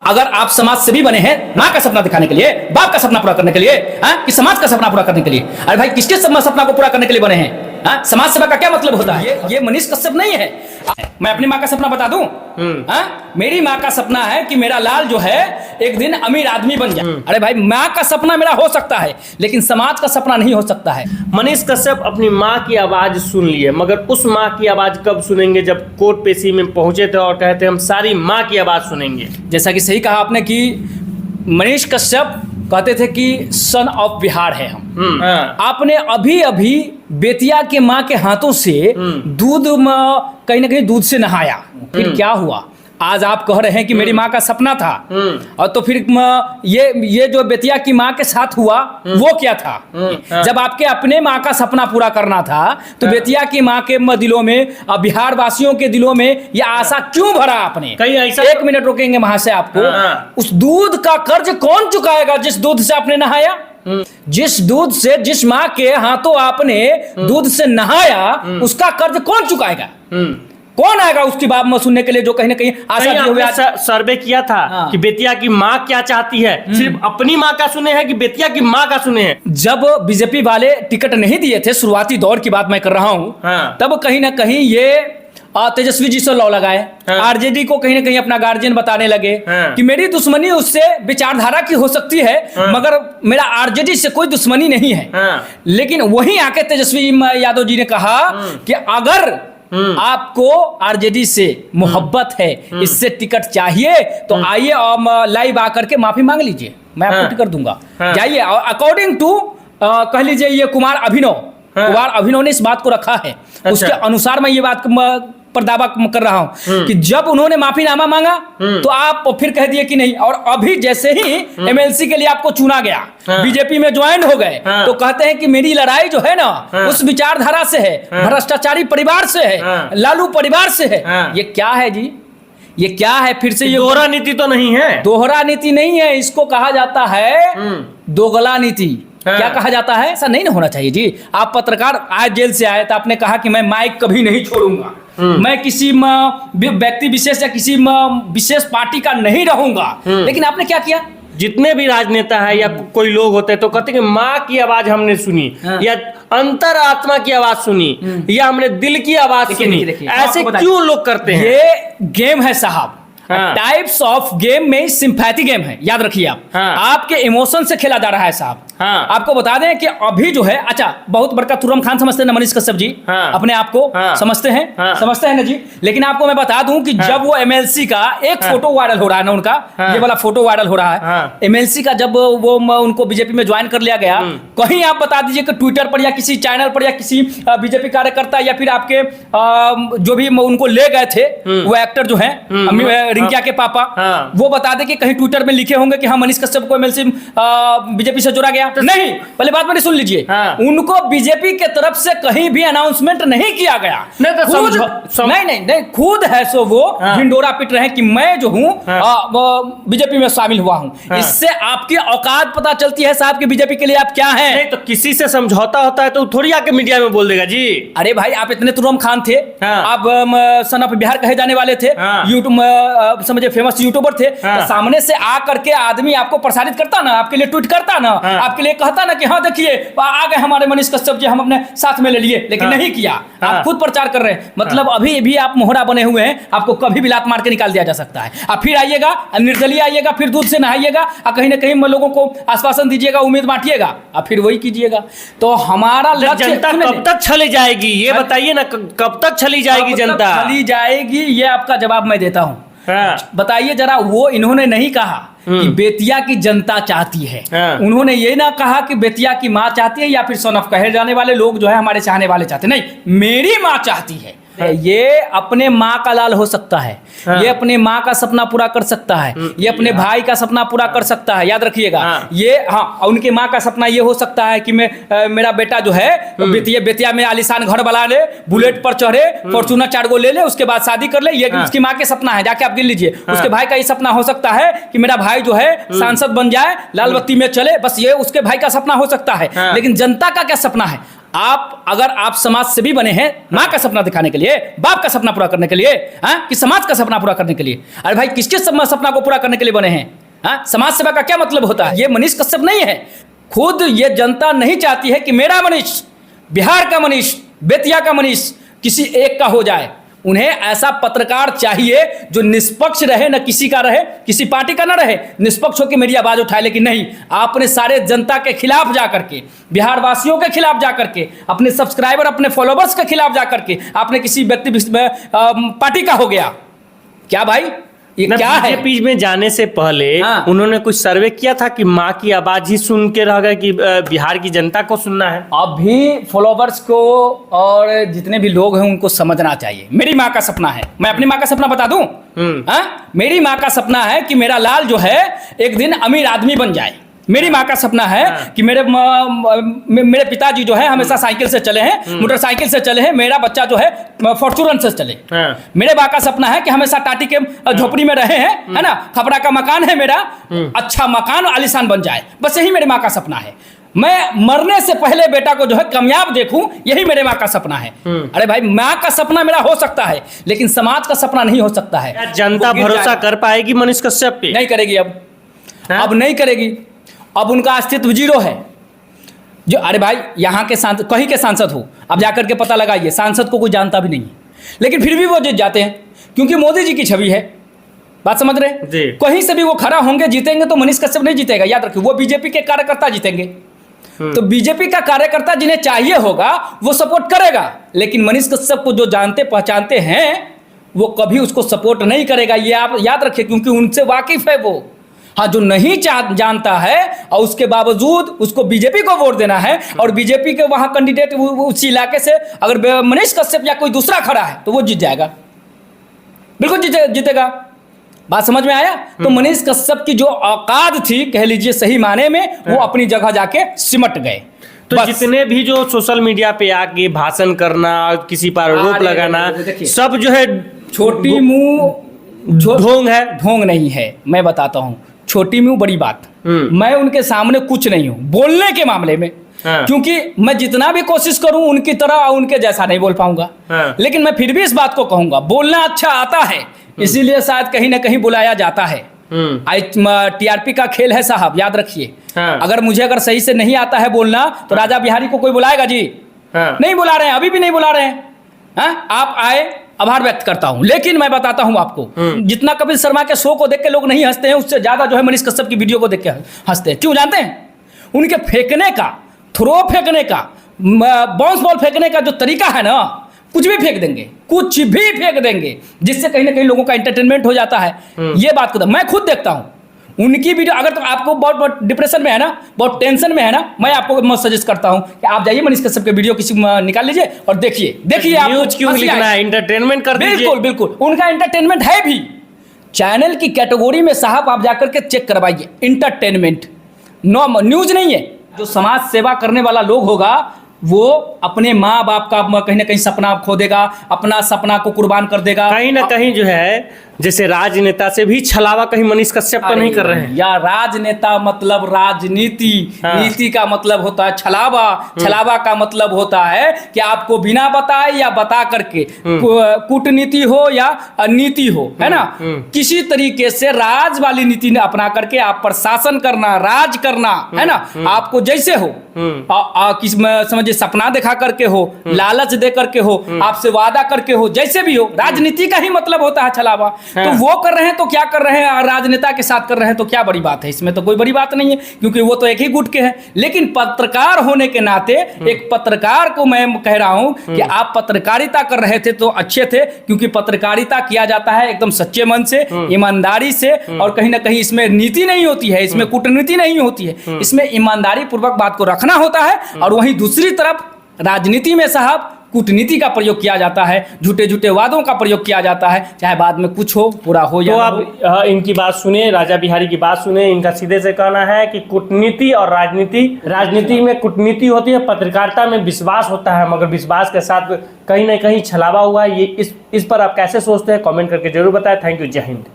अगर आप समाज सेवी बने हैं माँ का सपना दिखाने के लिए, बाप का सपना पूरा करने के लिए, कि समाज का सपना पूरा करने के लिए, अरे भाई किसके सपना को पूरा करने के लिए बने हैं? समाज सेवा का क्या मतलब होता है? ये मनीष कश्यप नहीं है। मैं अपनी माँ का सपना बता दूं? मेरी माँ का सपना है कि मेरा लाल जो है एक दिन अमीर आदमी बन जाए। अरे भाई माँ का सपना मेरा हो सकता है, लेकिन समाज का सपना नहीं हो सकता है। मनीष कश्यप अपनी माँ की आवाज सुन लिए, मगर उस माँ की आवाज कब सुनेंगे? जब कोर्ट पेशी में पहुंचे थे और कहते हम सारी माँ की आवाज सुनेंगे। जैसा कि सही कहा आपने कि मनीष कश्यप कहते थे कि सन ऑफ बिहार है हम। आपने अभी अभी बेतिया के माँ के हाथों से दूध कहीं ना कहीं दूध से नहाया, फिर क्या हुआ? आज आप कह रहे हैं कि मेरी माँ का सपना था, और तो फिर ये जो बेतिया की माँ के साथ हुआ वो क्या था? जब आपके अपने माँ का सपना पूरा करना था तो बेतिया की माँ के दिलों में, बिहार वासियों के दिलों में ये आशा क्यों भरा आपने? कहीं ऐसा एक मिनट रोकेंगे महाशय आपको। उस दूध का कर्ज कौन चुकाएगा जिस दूध से आपने नहाया? जिस दूध से, जिस माँ के हाथों आपने दूध से नहाया, उसका कर्ज कौन चुकाएगा? कौन आएगा उसकी बात में सुनने के लिए जो कहीं ना कहीं आशा हुए? सर्वे किया था कि बेतिया की माँ क्या चाहती है, सिर्फ अपनी माँ का सुने हैं कि बेतिया की माँ का सुने हैं? जब बीजेपी वाले टिकट नहीं दिए थे, शुरुआती दौर की बात मैं कर रहा हूं, तब कहीं ना कहीं ये तेजस्वी जी से लॉ लगाए, आरजेडी को कहीं ना कहीं अपना गार्जियन बताने लगे कि मेरी दुश्मनी उससे विचारधारा की हो सकती है, मगर मेरा आरजेडी से कोई दुश्मनी नहीं है। लेकिन वहीं आके तेजस्वी यादव जी ने कहा कि अगर आपको आरजेडी से मोहब्बत है, इससे टिकट चाहिए तो आइए और लाइव आकर के माफी मांग लीजिए, मैं आपको टिकट दूंगा। जाइए। अकॉर्डिंग टू कह लीजिए ये कुमार अभिनव ने इस बात को रखा है। उसके अनुसार मैं ये बात पर दावा कर रहा हूं कि जब उन्होंने माफीनामा मांगा तो आप फिर कह दिए कि नहीं, और अभी जैसे ही एमएलसी के लिए आपको चुना गया, बीजेपी में ज्वाइन हो गए, तो कहते हैं कि मेरी लड़ाई जो है ना उस विचारधारा से है, भ्रष्टाचारी परिवार से है, लालू परिवार से है। ये क्या है जी? ये क्या है? फिर से ये दोहरा नीति तो नहीं है? दोहरा नीति नहीं है, इसको कहा जाता है दोगला नीति। क्या कहा जाता है? ऐसा नहीं ना होना चाहिए जी। आप पत्रकार आज जेल से आए तो आपने कहा कि मैं माइक कभी नहीं छोड़ूंगा, मैं किसी व्यक्ति विशेष या किसी विशेष पार्टी का नहीं रहूंगा, लेकिन आपने क्या किया? जितने भी राजनेता है या कोई लोग होते हैं तो कहते हैं कि माँ की आवाज हमने सुनी, या अंतरात्मा की आवाज सुनी, या हमने दिल की आवाज सुनी। ऐसे क्यों लोग करते हैं? ये गेम है साहब, टाइप्स ऑफ गेम में सिंपैथी गेम है, याद रखिए आप। आपके इमोशन से खेला जा रहा है साहब। आपको बता दें कि अभी जो है, अच्छा बहुत बड़का तुर्रम खान समझते हैं ना मनीष कश्यप जी? अपने आप को समझते हैं? समझते हैं ना जी। लेकिन आपको मैं बता दूं कि जब वो एमएलसी का एक फोटो वायरल हो रहा है ना, उनका ये वाला फोटो वायरल हो रहा है एमएलसी का, जब वो उनको बीजेपी में ज्वाइन कर लिया गया, कहीं आप बता दीजिए कि ट्विटर पर या किसी चैनल पर या किसी बीजेपी कार्यकर्ता या फिर आपके जो भी उनको ले गए थे वो एक्टर जो है रिंकिया के पापा, वो बता दे कि कहीं ट्विटर में लिखे होंगे कि हाँ मनीष कश्यप को एमएलसी बीजेपी से जोड़ा गया? नहीं, पहले बात मेरी सुन लीजिए। उनको बीजेपी के तरफ से कहीं भी अनाउंसमेंट नहीं किया गया। नहीं, खुद है सो वो ढिंडोरा पिट रहे हैं कि मैं जो हूं बीजेपी में शामिल हुआ हूं। इससे आपकी औकात पता चलती है साहब कि बीजेपी के लिए आप क्या हैं। नहीं तो किसी से समझौता होता है तो थोड़ी आके मीडिया में बोल देगा जी। अरे भाई आप इतने तुर्रम खान थे, आप सन ऑफ बिहार कहे जाने वाले थे, यूट्यूब समझे फेमस यूट्यूबर थे, तो सामने से आ करके आदमी आपको प्रसारित करता ना, आपके लिए ट्वीट करता ना, आपके लिए कहता ना कि हाँ देखिए आ गए हमारे मनीष कश्यप जी, हम अपने साथ में ले लिए, लेकिन नहीं किया। आप खुद प्रचार कर रहे हैं, मतलब अभी भी आप मोहरा बने हुए हैं, आपको कभी भी लात मार के निकाल दिया जा सकता है। आप फिर आइएगा, निर्दलीय आइएगा, फिर दूध से नहाइएगा, और कहीं ना कहीं लोगों को आश्वासन दीजिएगा, उम्मीद बांटिएगा, और फिर वही कीजिएगा। तो हमारा लक्ष्य जनता कब तक चली जाएगी ये बताइए ना, कब तक चली जाएगी जनता? चली जाएगी, ये आपका जवाब मैं देता हूँ। बताइए जरा। वो इन्होंने नहीं कहा कि बेतिया की जनता चाहती है, उन्होंने ये ना कहा कि बेतिया की माँ चाहती है या फिर सन ऑफ कहे जाने वाले लोग जो है हमारे चाहने वाले चाहते, नहीं, मेरी माँ चाहती है। ये अपने माँ का लाल हो सकता है, ये अपने माँ का सपना पूरा कर सकता है, ये अपने भाई का सपना पूरा कर सकता है, याद रखिएगा। ये उनकी माँ का सपना ये हो सकता है कि मेरा बेटा जो है बेतिया में आलीशान घर बना ले, बुलेट पर चढ़े, फॉर्च्यूनर 4 गो ले ले, उसके बाद शादी कर ले। ये उसकी माँ के सपना है, जाके आप गिन लीजिए। उसके भाई का ये सपना हो सकता है कि मेरा भाई जो है सांसद बन जाए, लाल बत्ती में चले, बस ये उसके भाई का सपना हो सकता है। लेकिन जनता का क्या सपना है? आप अगर आप समाज सेवी बने हैं माँ का सपना दिखाने के लिए, बाप का सपना पूरा करने के लिए, कि समाज का सपना पूरा करने के लिए, अरे भाई किसके सपना को पूरा करने के लिए बने हैं? समाज सेवा का क्या मतलब होता है? ये मनीष कश्यप नहीं है। खुद ये जनता नहीं चाहती है कि मेरा मनीष, बिहार का मनीष, बेतिया का मनीष किसी एक का हो जाए। उन्हें ऐसा पत्रकार चाहिए जो निष्पक्ष रहे, न किसी का रहे, किसी पार्टी का ना रहे, निष्पक्ष होकर मेरी आवाज उठाए। लेकिन नहीं, आपने सारे जनता के खिलाफ जाकर के, बिहार वासियों के खिलाफ जाकर के, अपने सब्सक्राइबर, अपने फॉलोवर्स के खिलाफ जाकर के आपने किसी व्यक्ति पार्टी का हो गया। क्या भाई ये क्या है? बीजेपी में जाने से पहले उन्होंने कुछ सर्वे किया था कि माँ की आवाज ही सुन के रह गए कि बिहार की जनता को सुनना है। अभी फॉलोवर्स को और जितने भी लोग हैं उनको समझना चाहिए। मेरी माँ का सपना है, मैं अपनी माँ का सपना बता दूं। मेरी माँ का सपना है कि मेरा लाल जो है एक दिन अमीर आदमी बन जाए। मेरी माँ का सपना है कि मेरे पिताजी जो है हमेशा साइकिल से चले हैं, मोटरसाइकिल से चले हैं, मेरा बच्चा जो है फॉर्चूनर से चले। मेरे माँ का सपना है कि हमेशा टाटी के झोपड़ी में रहे हैं, है ना, खपड़ा का मकान है मेरा, अच्छा मकान आलीशान बन जाए। बस यही मेरी माँ का सपना है। मैं मरने से पहले बेटा को जो है कामयाब देखूं, यही मेरे माँ का सपना है। अरे भाई, माँ का सपना मेरा हो सकता है लेकिन समाज का सपना नहीं हो सकता है। जनता भरोसा कर पाएगी मनीष कश्यप पे? नहीं करेगी। अब नहीं करेगी। अब उनका अस्तित्व जीरो है। जो अरे भाई यहाँ के सांसद, कहीं के सांसद हो, अब जाकर के पता लगाइए, सांसद को कोई जानता भी नहीं है, लेकिन फिर भी वो जीत जाते हैं क्योंकि मोदी जी की छवि है। बात समझ रहे हैं? कहीं से भी वो खड़ा होंगे, जीतेंगे तो मनीष कश्यप नहीं जीतेगा, याद रखिए। वो बीजेपी के कार्यकर्ता जीतेंगे। तो बीजेपी का कार्यकर्ता जिन्हें चाहिए होगा वो सपोर्ट करेगा, लेकिन मनीष कश्यप को जो जानते पहचानते हैं वो कभी उसको सपोर्ट नहीं करेगा। ये आप याद रखिए, क्योंकि उनसे वाकिफ है वो। हाँ, जो नहीं जानता है और उसके बावजूद उसको बीजेपी को वोट देना है और बीजेपी के वहां कैंडिडेट उस इलाके से अगर मनीष कश्यप या कोई दूसरा खड़ा है तो वो जीत जाएगा, बिल्कुल जीतेगा। बात समझ में आया? तो मनीष कश्यप की जो औकात थी, कह लीजिए सही माने में, वो अपनी जगह जाके सिमट गए। तो जितने भी जो सोशल मीडिया पे आके भाषण करना, किसी पर आरोप लगाना, सब जो है छोटी मुंह ढोंग है। ढोंग नहीं है, मैं बताता हूँ। छोटी मुंह बड़ी बात। मैं उनके सामने कुछ नहीं हूं बोलने के मामले में, क्योंकि मैं जितना भी कोशिश करूं उनकी तरह उनके जैसा नहीं बोल पाऊंगा। लेकिन मैं फिर भी इस बात को कहूंगा, बोलना अच्छा आता है, इसीलिए शायद कहीं ना कहीं बुलाया जाता है। टीआरपी का खेल है साहब, याद रखिए। अगर सही से नहीं आता है बोलना तो राजा बिहारी को कोई बुलाएगा जी? नहीं बुला रहे हैं, अभी भी नहीं बुला रहे हैं। आप आए, आभार व्यक्त करता हूं, लेकिन मैं बताता हूं आपको, जितना कपिल शर्मा के शो को देख के लोग नहीं हंसते हैं, उससे ज्यादा जो है मनीष कश्यप की वीडियो को देख के हंसते हैं। क्यों जानते हैं? उनके फेंकने का, थ्रो फेंकने का, बाउंस बॉल फेंकने का जो तरीका है ना, कुछ भी फेंक देंगे, कुछ भी फेंक देंगे, जिससे कहीं ना कहीं लोगों का एंटरटेनमेंट हो जाता है। ये बात को मैं खुद देखता हूं उनकी वीडियो। अगर तो आपको बहुत डिप्रेशन में है ना, बहुत टेंशन में है ना, मैं आपको मैं सजेस्ट करता हूं कि आप जाइए मनीष कश्यप के वीडियो किसी निकाल लीजिए और देखिए आप न्यूज क्यों लिखना है, एंटरटेनमेंट कर दीजिए। बिल्कुल उनका एंटरटेनमेंट है भी। चैनल की कैटेगरी में साहब आप जाकर के चेक करवाइए, एंटरटेनमेंट, नो न्यूज नहीं है। जो समाज सेवा करने वाला लोग होगा वो अपने माँ बाप का कहीं ना कहीं सपना खो देगा, अपना सपना को कुर्बान कर देगा। कहीं ना कहीं जो है जैसे राजनेता से भी छलावा कहीं मनीष कश्यप तो नहीं कर रहे हैं। या राजनेता मतलब राजनीति, नीति का मतलब होता है छलावा, छलावा का मतलब होता है कि आपको बिना बताए या बता करके, कूटनीति हो या नीति हो, है ना, किसी तरीके से राज वाली नीति अपना करके आप प्रशासन करना, राज करना, है ना, आपको जैसे हो, समझिए सपना दिखा करके हो, लालच दे करके हो, आपसे वादा करके हो, जैसे भी हो, राजनीति का ही मतलब होता है छलावा। तो वो कर रहे हैं तो क्या कर रहे हैं, राजनेता के साथ कर रहे हैं तो क्या बड़ी बात है, इसमें तो कोई बड़ी बात नहीं है, क्योंकि वो तो एक ही गुट के हैं। लेकिन पत्रकार होने के नाते एक पत्रकार को मैं कह रहा हूं कि आप पत्रकारिता कर रहे थे तो अच्छे थे, क्योंकि पत्रकारिता किया जाता है एकदम सच्चे मन से, ईमानदारी से, और कहीं ना कहीं इसमें नीति नहीं होती है, इसमें कूटनीति नहीं होती है, इसमें ईमानदारी पूर्वक बात को रखना होता है। और वहीं दूसरी तरफ राजनीति में साहब कूटनीति का प्रयोग किया जाता है, झूठे झूठे वादों का प्रयोग किया जाता है, चाहे बाद में कुछ हो, पूरा हो या तो आप इनकी बात सुने, राजा बिहारी की बात सुने। इनका सीधे से कहना है कि कूटनीति और राजनीति में कूटनीति होती है, पत्रकारिता में विश्वास होता है, मगर विश्वास के साथ कहीं ना कहीं छलावा हुआ है। ये इस पर आप कैसे सोचते हैं, कमेंट करके जरूर बताएं। थैंक यू, जय हिंद।